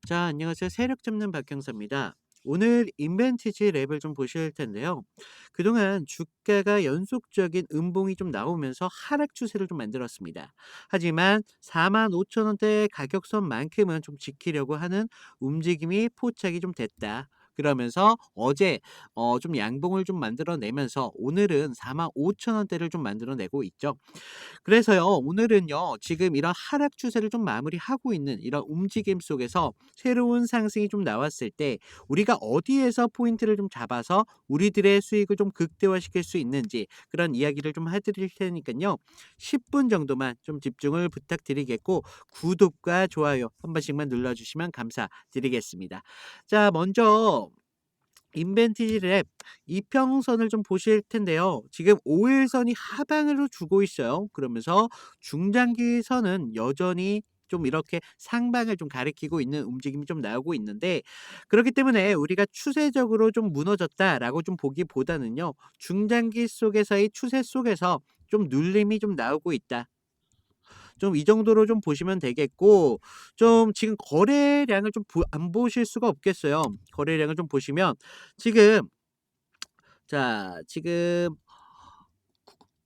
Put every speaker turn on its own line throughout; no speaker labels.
자, 안녕하세요. 세력 잡는 박경서입니다. 오늘 인벤티지 랩을 좀 보실 텐데요. 그동안 주가가 연속적인 음봉이 좀 나오면서 하락 추세를 좀 만들었습니다. 하지만 45,000원대 가격선만큼은 좀 지키려고 하는 움직임이 포착이 좀 됐다. 그러면서 어제 좀 양봉을 좀 만들어내면서 오늘은 45,000원대를 좀 만들어내고 있죠. 그래서요, 오늘은요, 지금 이런 하락 추세를 좀 마무리하고 있는 이런 움직임 속에서 새로운 상승이 좀 나왔을 때 우리가 어디에서 포인트를 좀 잡아서 우리들의 수익을 좀 극대화시킬 수 있는지 그런 이야기를 좀 해드릴 테니까요. 10분 정도만 좀 집중을 부탁드리겠고 구독과 좋아요 한 번씩만 눌러주시면 감사드리겠습니다. 자, 먼저 인벤티지 랩 이평선을 좀 보실 텐데요. 지금 5일선이 하방으로 주고 있어요. 그러면서 중장기선은 여전히 좀 이렇게 상방을 좀 가리키고 있는 움직임이 좀 나오고 있는데 그렇기 때문에 우리가 추세적으로 좀 무너졌다라고 좀 보기보다는요. 중장기 속에서의 추세 속에서 좀 눌림이 좀 나오고 있다. 좀 이 정도로 좀 보시면 되겠고 좀 지금 거래량을 좀 안 보실 수가 없겠어요. 거래량을 좀 보시면 지금 지금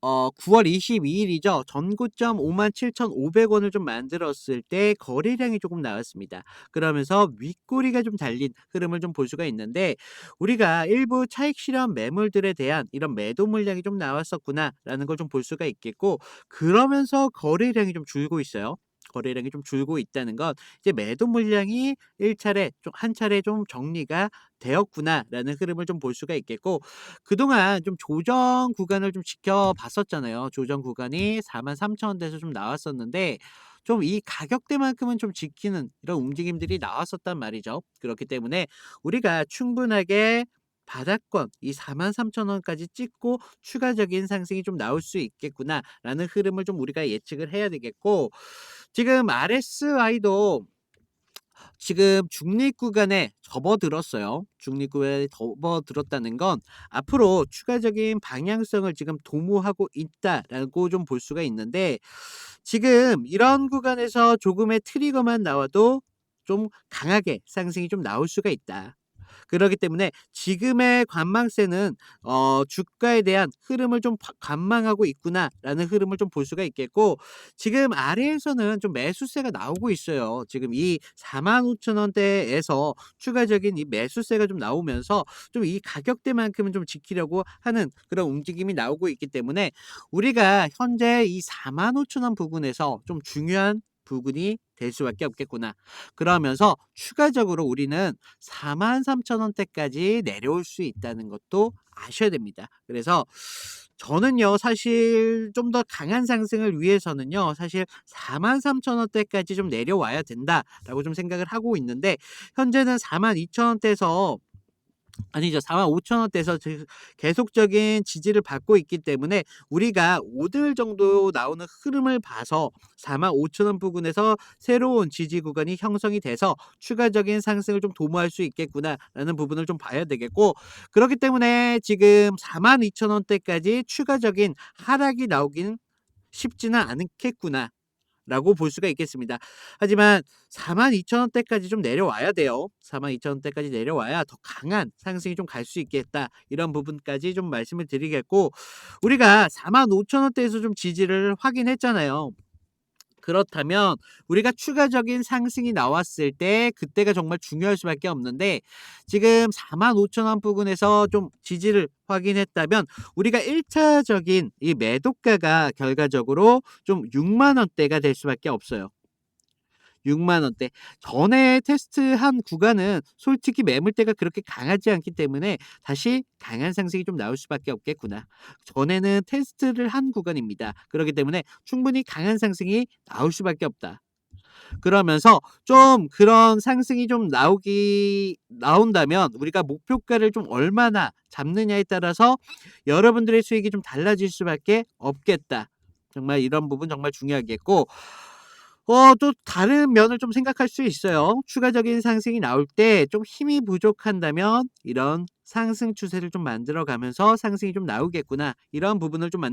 9월 22일이죠. 전고점 57,500원을 좀 만들었을 때 거래량이 조금 나왔습니다. 그러면서 윗꼬리가 좀 달린 흐름을 좀 볼 수가 있는데 우리가 일부 차익 실현 매물들에 대한 이런 매도 물량이 좀 나왔었구나라는 걸 좀 볼 수가 있겠고 그러면서 거래량이 좀 줄고 있어요. 거래량이 좀 줄고 있다는 건 이제 매도 물량이 한 차례 좀 정리가 되었구나라는 흐름을 좀 볼 수가 있겠고 그동안 좀 조정 구간을 좀 지켜봤었잖아요. 조정 구간이 43,000원대에서 좀 나왔었는데 좀 이 가격대만큼은 좀 지키는 이런 움직임들이 나왔었단 말이죠. 그렇기 때문에 우리가 충분하게 바닥권 이 43,000원까지 찍고 추가적인 상승이 좀 나올 수 있겠구나라는 흐름을 좀 우리가 예측을 해야 되겠고 지금 RSI도 지금 중립 구간에 접어들었어요. 중립 구간에 접어들었다는 건 앞으로 추가적인 방향성을 지금 도모하고 있다라고 좀 볼 수가 있는데 지금 이런 구간에서 조금의 트리거만 나와도 좀 강하게 상승이 좀 나올 수가 있다. 그렇기 때문에 지금의 관망세는 주가에 대한 흐름을 좀 관망하고 있구나라는 흐름을 좀 볼 수가 있겠고 지금 아래에서는 좀 매수세가 나오고 있어요. 지금 이 45,000원대에서 추가적인 이 매수세가 좀 나오면서 좀 이 가격대만큼은 좀 지키려고 하는 그런 움직임이 나오고 있기 때문에 우리가 현재 이 45,000원 부근에서 좀 중요한 부분이 될 수밖에 없겠구나. 그러면서 추가적으로 우리는 43,000원대까지 내려올 수 있다는 것도 아셔야 됩니다. 그래서 저는요 사실 좀 더 강한 상승을 위해서는요 사실 43,000원대까지 좀 내려와야 된다라고 좀 생각을 하고 있는데 현재는 42,000원대에서 아니죠. 45,000원대에서 계속적인 지지를 받고 있기 때문에 우리가 오늘 정도 나오는 흐름을 봐서 45,000원 부근에서 새로운 지지 구간이 형성이 돼서 추가적인 상승을 좀 도모할 수 있겠구나라는 부분을 좀 봐야 되겠고 그렇기 때문에 지금 42,000원대까지 추가적인 하락이 나오긴 쉽지는 않겠구나. 라고 볼 수가 있겠습니다. 하지만 42,000원대까지 좀 내려와야 돼요. 42,000원대까지 내려와야 더 강한 상승이 좀 갈 수 있겠다. 이런 부분까지 좀 말씀을 드리겠고 우리가 45,000원대에서 좀 지지를 확인했잖아요. 그렇다면 우리가 추가적인 상승이 나왔을 때 그때가 정말 중요할 수밖에 없는데 지금 45,000원 부근에서 좀 지지를 확인했다면 우리가 1차적인 이 매도가가 결과적으로 좀 6만 원대가 될 수밖에 없어요. 6만 원대. 전에 테스트한 구간은 솔직히 매물대가 그렇게 강하지 않기 때문에 다시 강한 상승이 좀 나올 수밖에 없겠구나. 전에는 테스트를 한 구간입니다. 그렇기 때문에 충분히 강한 상승이 나올 수밖에 없다. 그러면서 좀 그런 상승이 좀 나온다면 우리가 목표가를 좀 얼마나 잡느냐에 따라서 여러분들의 수익이 좀 달라질 수밖에 없겠다. 정말 이런 부분 정말 중요하겠고 또 다른 면을 좀 생각할 수 있어요. 추가적인 상승이 나올 때 좀 힘이 부족한다면 이런 상승 추세를 좀 만들어 가면서 상승이 좀 나오겠구나. 이런 부분을 좀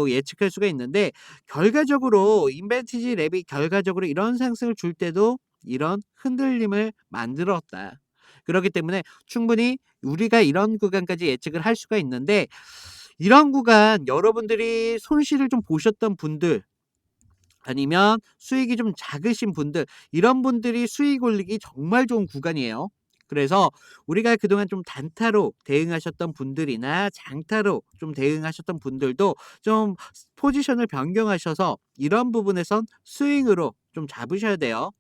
예측할 수가 있는데 결과적으로 인벤티지 랩이 결과적으로 이런 상승을 줄 때도 이런 흔들림을 만들었다. 그렇기 때문에 충분히 우리가 이런 구간까지 예측을 할 수가 있는데 이런 구간 여러분들이 손실을 좀 보셨던 분들 아니면 수익이 좀 작으신 분들 이런 분들이 수익 올리기 정말 좋은 구간이에요. 그래서 우리가 그동안 좀 단타로 대응하셨던 분들이나 장타로 좀 대응하셨던 분들도 좀 포지션을 변경하셔서 이런 부분에선 스윙으로 좀 잡으셔야 돼요.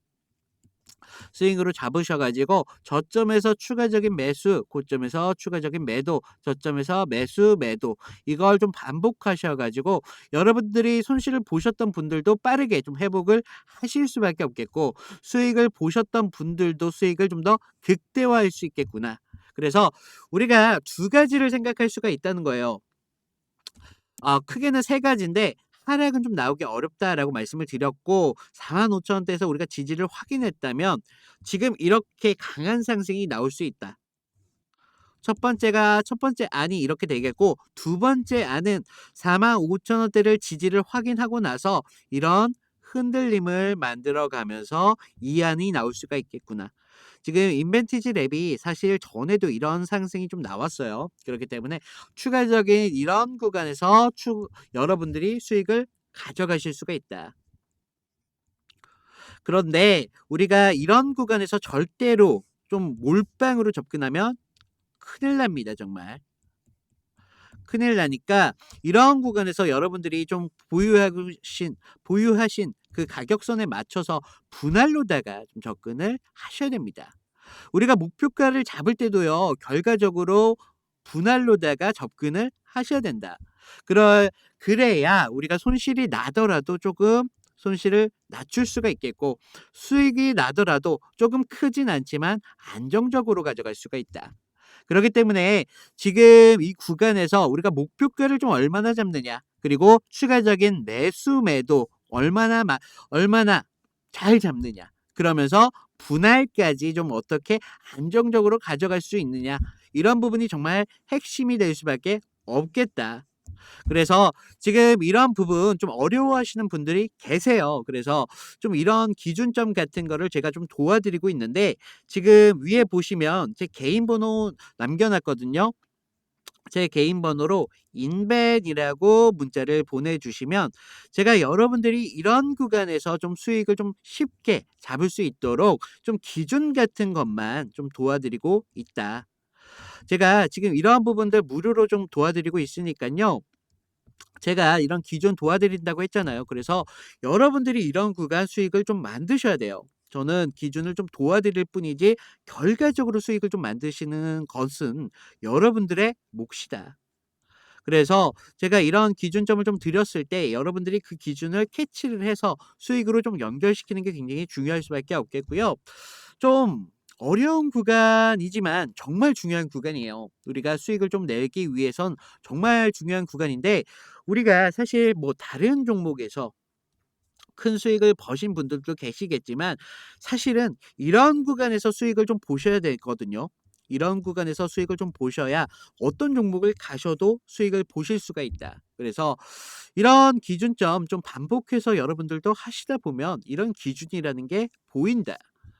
스윙으로 잡으셔 가지고 저점에서 추가적인 매수, 고점에서 추가적인 매도, 저점에서 매수, 매도 이걸 좀 반복하셔 가지고 여러분들이 손실을 보셨던 분들도 빠르게 좀 회복을 하실 수밖에 없겠고 수익을 보셨던 분들도 수익을 좀 더 극대화할 수 있겠구나. 그래서 우리가 두 가지를 생각할 수가 있다는 거예요. 크게는 세 가지인데 하락은 좀 나오기 어렵다라고 말씀을 드렸고 45,000 원대에서 우리가 지지를 확인했다면 지금 이렇게 강한 상승이 나올 수 있다. 첫 번째 안이 이렇게 되겠고 두 번째 안은 45,000 원대를 지지를 확인하고 나서 이런 흔들림을 만들어 가면서 이 안이 나올 수가 있겠구나. 지금 인벤티지 랩이 사실 전에도 이런 상승이 좀 나왔어요. 그렇기 때문에 추가적인 이런 구간에서 여러분들이 수익을 가져가실 수가 있다. 그런데 우리가 이런 구간에서 절대로 좀 몰빵으로 접근하면 큰일 납니다, 정말. 큰일 나니까 이런 구간에서 여러분들이 좀 보유하신 그 가격선에 맞춰서 분할로다가 좀 접근을 하셔야 됩니다. 우리가 목표가를 잡을 때도요. 결과적으로 분할로다가 접근을 하셔야 된다. 그럴 그래야 우리가 손실이 나더라도 조금 손실을 낮출 수가 있겠고 수익이 나더라도 조금 크진 않지만 안정적으로 가져갈 수가 있다. 그렇기 때문에 지금 이 구간에서 우리가 목표가를 좀 얼마나 잡느냐 그리고 추가적인 매수 매도 얼마나 잘 잡느냐 그러면서 분할까지 좀 어떻게 안정적으로 가져갈 수 있느냐 이런 부분이 정말 핵심이 될 수밖에 없겠다. 그래서 지금 이런 부분 좀 어려워하시는 분들이 계세요. 그래서 좀 이런 기준점 같은 거를 제가 좀 도와드리고 있는데 지금 위에 보시면 제 개인 번호 남겨놨거든요. 제 개인 번호로 인벤이라고 문자를 보내주시면 제가 여러분들이 이런 구간에서 좀 수익을 좀 쉽게 잡을 수 있도록 좀 기준 같은 것만 좀 도와드리고 있다. 제가 지금 이러한 부분들 무료로 좀 도와드리고 있으니까요. 제가 이런 기준 도와드린다고 했잖아요. 그래서 여러분들이 이런 구간 수익을 좀 만드셔야 돼요. 저는 기준을 좀 도와드릴 뿐이지 결과적으로 수익을 좀 만드시는 것은 여러분들의 몫이다. 그래서 제가 이런 기준점을 좀 드렸을 때 여러분들이 그 기준을 캐치를 해서 수익으로 좀 연결시키는 게 굉장히 중요할 수밖에 없겠고요. 좀 어려운 구간이지만 정말 중요한 구간이에요. 우리가 수익을 좀 내기 위해선 정말 중요한 구간인데 우리가 사실 뭐 다른 종목에서 큰 수익을 버신 분들도 계시겠지만 사실은 이런 구간에서 수익을 좀 보셔야 되거든요. 이런 구간에서 수익을 좀 보셔야 어떤 종목을 가셔도 수익을 보실 수가 있다. 그래서 이런 기준점 좀 반복해서 여러분들도 하시다 보면 이런 기준이라는 게 보인다.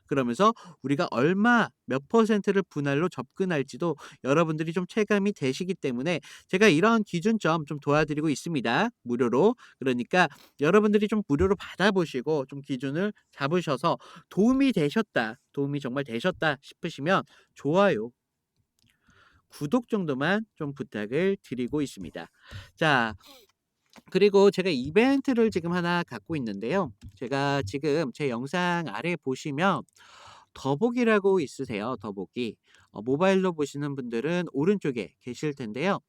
그러면서 우리가 얼마 몇 퍼센트를 분할로 접근할지도 여러분들이 좀 체감이 되시기 때문에 제가 이런 기준점 좀 도와드리고 있습니다. 무료로. 그러니까 여러분들이 좀 무료로 받아보시고 좀 기준을 잡으셔서 도움이 되셨다. 도움이 정말 되셨다 싶으시면 좋아요, 구독 정도만 좀 부탁을 드리고 있습니다. 자, 그리고 제가 이벤트를 지금 하나 갖고 있는데요. 제가 지금 제 영상 아래 보시면 더보기라고 있으세요. 더보기. 모바일로 보시는 분들은 오른쪽에 계실 텐데요.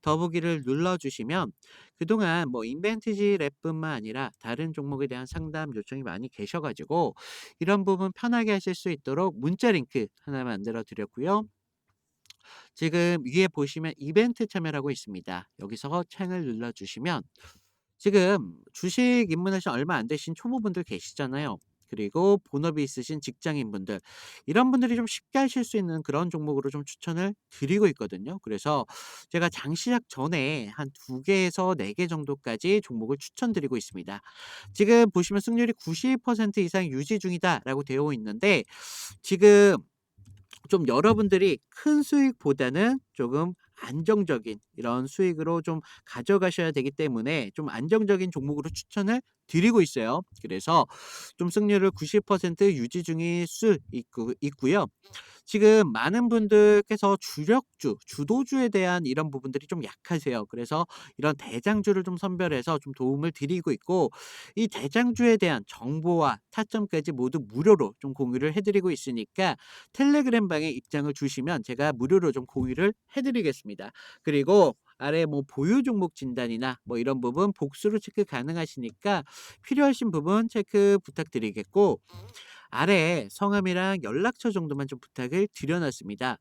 더보기를 눌러주시면 그동안 뭐 인벤티지 랩뿐만 아니라 다른 종목에 대한 상담 요청이 많이 계셔가지고 이런 부분 편하게 하실 수 있도록 문자 링크 하나 만들어 드렸고요. 지금 위에 보시면 이벤트 참여라고 있습니다. 여기서 창을 눌러주시면 지금 주식 입문하신 얼마 안 되신 초보분들 계시잖아요. 그리고 본업이 있으신 직장인분들 이런 분들이 좀 쉽게 하실 수 있는 그런 종목으로 좀 추천을 드리고 있거든요. 그래서 제가 장 시작 전에 한 2 개에서 4개 정도까지 종목을 추천드리고 있습니다. 지금 보시면 승률이 90% 이상 유지 중이다라고 되어 있는데 지금 좀 여러분들이 큰 수익보다는 조금 안정적인 이런 수익으로 좀 가져가셔야 되기 때문에 좀 안정적인 종목으로 추천을 드리고 있어요. 그래서 좀 승률을 90% 유지 중일 수 있고요. 지금 많은 분들께서 주력주, 주도주에 대한 이런 부분들이 좀 약하세요. 그래서 이런 대장주를 좀 선별해서 좀 도움을 드리고 있고 이 대장주에 대한 정보와 타점까지 모두 무료로 좀 공유를 해 드리고 있으니까 텔레그램 방에 입장을 주시면 제가 무료로 좀 공유를 해 드리겠습니다. 그리고 아래 뭐 보유 종목 진단이나 뭐 이런 부분 복수로 체크 가능하시니까 필요하신 부분 체크 부탁드리겠고 아래 성함이랑 연락처 정도만 좀 부탁을 드려 놨습니다.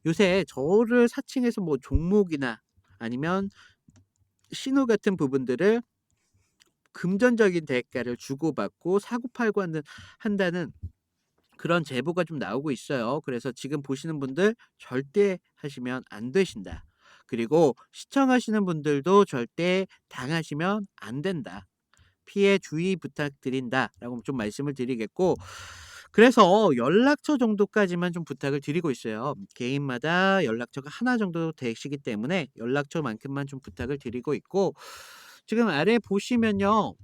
요새 저를 사칭해서 뭐 종목이나 아니면 신호 같은 부분들을 금전적인 대가를 주고받고 사고팔고 한다는 그런 제보가 좀 나오고 있어요. 그래서 지금 보시는 분들 절대 하시면 안 되신다. 그리고 시청하시는 분들도 절대 당하시면 안 된다. 피해 주의 부탁드린다라고 좀 말씀을 드리겠고 그래서 연락처 정도까지만 좀 부탁을 드리고 있어요. 개인마다 연락처가 하나 정도 되시기 때문에 연락처만큼만 좀 부탁을 드리고 있고 지금 아래 보시면요.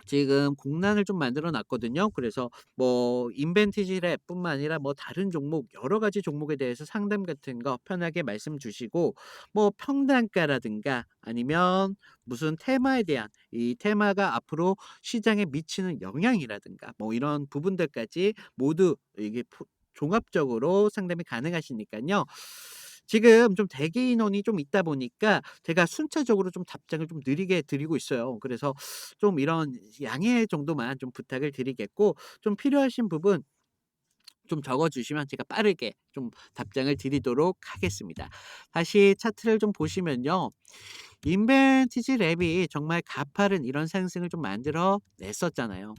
지금 공란을 좀 만들어 놨거든요. 그래서 뭐 인벤티지 랩뿐만 아니라 뭐 다른 종목 여러 가지 종목에 대해서 상담 같은 거 편하게 말씀 주시고 뭐 평단가라든가 아니면 무슨 테마에 대한 이 테마가 앞으로 시장에 미치는 영향이라든가 뭐 이런 부분들까지 모두 이게 종합적으로 상담이 가능하시니까요. 지금 좀 대기 인원이 좀 있다 보니까 제가 순차적으로 좀 답장을 좀 느리게 드리고 있어요. 그래서 좀 이런 양해 정도만 좀 부탁을 드리겠고 좀 필요하신 부분 좀 적어 주시면 제가 빠르게 좀 답장을 드리도록 하겠습니다. 다시 차트를 좀 보시면요. 인벤티지 랩이 정말 가파른 이런 상승을 좀 만들어 냈었잖아요.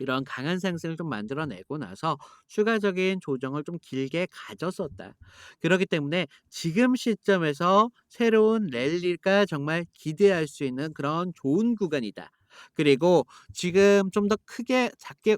이런 강한 상승을 좀 만들어내고 나서 추가적인 조정을 좀 길게 가졌었다. 그렇기 때문에 지금 시점에서 새로운 랠리가 정말 기대할 수 있는 그런 좋은 구간이다. 그리고 지금 좀 더 크게 작게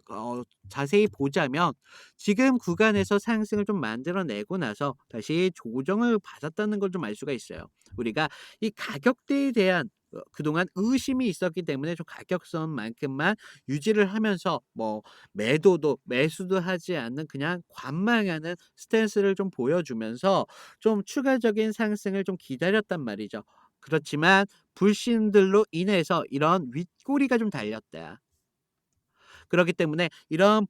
자세히 보자면 지금 구간에서 상승을 좀 만들어내고 나서 다시 조정을 받았다는 걸 좀 알 수가 있어요. 우리가 이 가격대에 대한 그동안 의심이 있었기 때문에 좀 가격선만큼만 유지를 하면서 뭐 매도도 매수도 하지 않는 그냥 관망하는 스탠스를 좀 보여주면서 좀 추가적인 상승을 좀 기다렸단 말이죠. 그렇지만 불신들로 인해서 이런 윗꼬리가 좀 달렸다. 그렇기 때문에 이런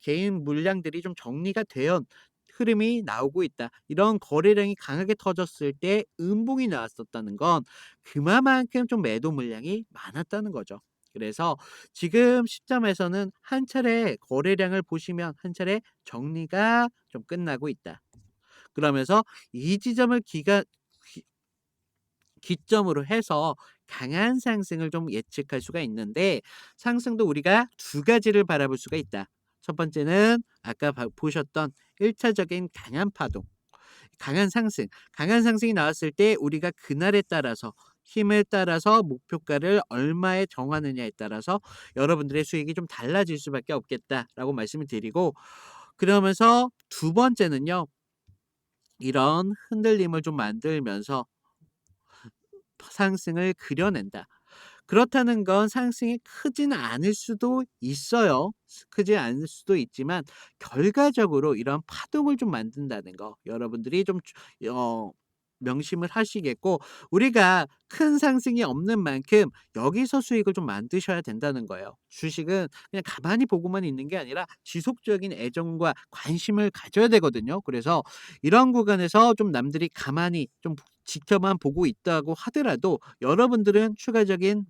개인 물량들이 좀 정리가 되어 흐름이 나오고 있다. 이런 거래량이 강하게 터졌을 때 음봉이 나왔었다는 건 그만큼 좀 매도 물량이 많았다는 거죠. 그래서 지금 시점에서는 한 차례 거래량을 보시면 한 차례 정리가 좀 끝나고 있다. 그러면서 이 지점을 기점으로 해서 강한 상승을 좀 예측할 수가 있는데 상승도 우리가 두 가지를 바라볼 수가 있다. 첫 번째는 아까 보셨던 1차적인 강한 파동, 강한 상승이 나왔을 때 우리가 그날에 따라서 힘에 따라서 목표가를 얼마에 정하느냐에 따라서 여러분들의 수익이 좀 달라질 수밖에 없겠다라고 말씀을 드리고 그러면서 두 번째는요. 이런 흔들림을 좀 만들면서 상승을 그려낸다. 그렇다는 건 상승이 크지는 않을 수도 있어요. 크지 않을 수도 있지만 결과적으로 이런 파동을 좀 만든다는 거 여러분들이 좀 명심을 하시겠고 우리가 큰 상승이 없는 만큼 여기서 수익을 좀 만드셔야 된다는 거예요. 주식은 그냥 가만히 보고만 있는 게 아니라 지속적인 애정과 관심을 가져야 되거든요. 그래서 이런 구간에서 좀 남들이 가만히 좀 지켜만 보고 있다고 하더라도 여러분들은 추가적인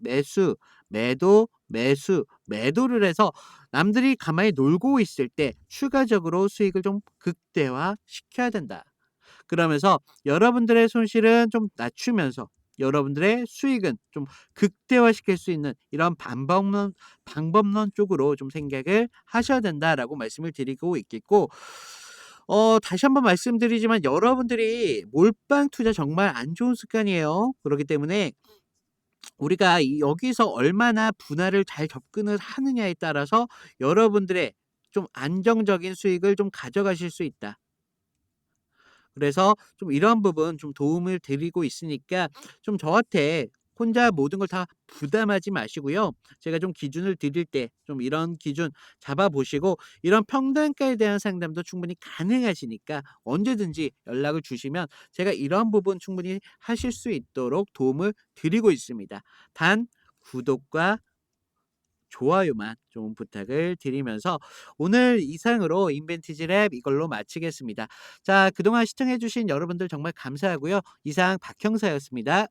매도를 해서 남들이 가만히 놀고 있을 때 추가적으로 수익을 좀 극대화 시켜야 된다. 그러면서 여러분들의 손실은 좀 낮추면서 여러분들의 수익은 좀 극대화시킬 수 있는 이런 방법론 쪽으로 좀 생각을 하셔야 된다라고 말씀을 드리고 있겠고, 다시 한번 말씀드리지만 여러분들이 몰빵 투자 정말 안 좋은 습관이에요. 그렇기 때문에 우리가 여기서 얼마나 분할을 잘 접근을 하느냐에 따라서 여러분들의 좀 안정적인 수익을 좀 가져가실 수 있다. 그래서 좀 이런 부분 좀 도움을 드리고 있으니까 좀 저한테 혼자 모든 걸 다 부담하지 마시고요. 제가 좀 기준을 드릴 때 좀 이런 기준 잡아 보시고, 이런 평단가에 대한 상담도 충분히 가능하시니까 언제든지 연락을 주시면 제가 이런 부분 충분히 하실 수 있도록 도움을 드리고 있습니다. 단 구독과 좋아요만 좀 부탁을 드리면서 오늘 이상으로 인벤티지 랩 이걸로 마치겠습니다. 자, 그동안 시청해 주신 여러분들 정말 감사하고요. 이상 박형사였습니다.